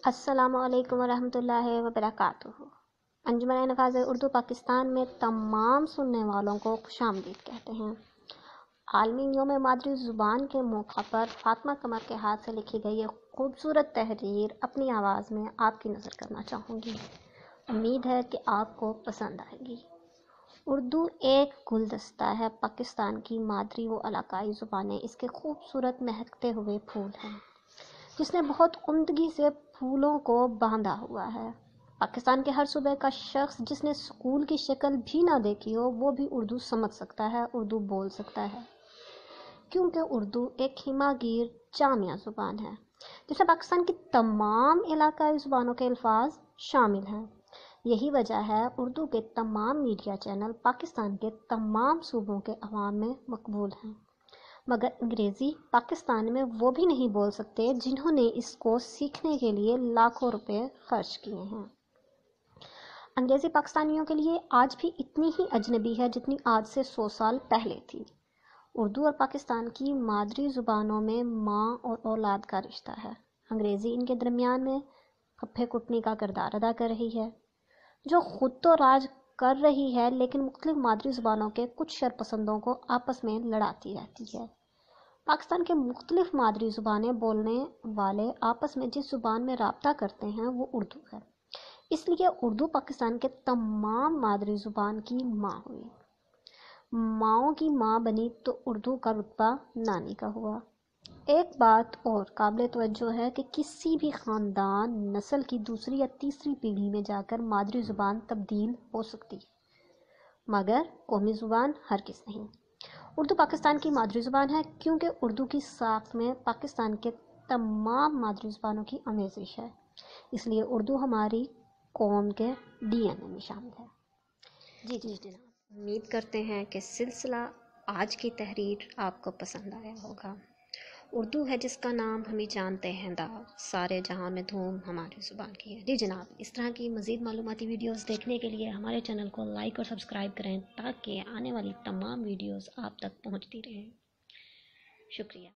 السلام علیکم ورحمۃ اللہ وبرکاتہ۔ انجمن نفاذ اردو پاکستان میں تمام سننے والوں کو خوش آمدید کہتے ہیں۔ عالمی یوم مادری زبان کے موقع پر فاطمہ قمر کے ہاتھ سے لکھی گئی ایک خوبصورت تحریر اپنی آواز میں آپ کی نظر کرنا چاہوں گی۔ امید ہے کہ آپ کو پسند آئے گی۔ اردو ایک گلدستہ ہے، پاکستان کی مادری و علاقائی زبانیں اس کے خوبصورت مہکتے ہوئے پھول ہیں، جس نے بہت عمدگی سے پھولوں کو باندھا ہوا ہے۔ پاکستان کے ہر صوبے کا شخص جس نے اسکول کی شکل بھی نہ دیکھی ہو، وہ بھی اردو سمجھ سکتا ہے، اردو بول سکتا ہے، کیونکہ اردو ایک ہمہ گیر جامع زبان ہے جس میں پاکستان کی تمام علاقائی زبانوں کے الفاظ شامل ہیں۔ یہی وجہ ہے اردو کے تمام میڈیا چینل پاکستان کے تمام صوبوں کے عوام میں مقبول ہیں، مگر انگریزی پاکستان میں وہ بھی نہیں بول سکتے جنہوں نے اس کو سیکھنے کے لیے لاکھوں روپے خرچ کیے ہیں۔ انگریزی پاکستانیوں کے لیے آج بھی اتنی ہی اجنبی ہے جتنی آج سے 100 سال پہلے تھی۔ اردو اور پاکستان کی مادری زبانوں میں ماں اور اولاد کا رشتہ ہے۔ انگریزی ان کے درمیان میں پھپھے کٹنی کا کردار ادا کر رہی ہے، جو خود تو راج کر رہی ہے لیکن مختلف مادری زبانوں کے کچھ شرپسندوں کو آپس میں لڑاتی رہتی ہے۔ پاکستان کے مختلف مادری زبانیں بولنے والے آپس میں جس زبان میں رابطہ کرتے ہیں وہ اردو ہے، اس لیے اردو پاکستان کے تمام مادری زبان کی ماں ہوئی۔ ماؤں کی ماں بنی تو اردو کا رتبہ نانی کا ہوا۔ ایک بات اور قابل توجہ ہے کہ کسی بھی خاندان نسل کی دوسری یا تیسری پیڑھی میں جا کر مادری زبان تبدیل ہو سکتی ہے، مگر قومی زبان ہرگز نہیں۔ اردو پاکستان کی مادری زبان ہے کیونکہ اردو کی ساخت میں پاکستان کے تمام مادری زبانوں کی آمیزش ہے، اس لیے اردو ہماری قوم کے ڈی این اے میں شامل ہے۔ جی جناب، امید کرتے ہیں کہ سلسلہ آج کی تحریر آپ کو پسند آیا ہوگا۔ اردو ہے جس کا نام ہمیں جانتے ہیں داغ، سارے جہاں میں دھوم ہماری زبان کی ہے۔ جی جناب، اس طرح کی مزید معلوماتی ویڈیوز دیکھنے کے لیے ہمارے چینل کو لائک اور سبسکرائب کریں تاکہ آنے والی تمام ویڈیوز آپ تک پہنچتی رہیں۔ شکریہ۔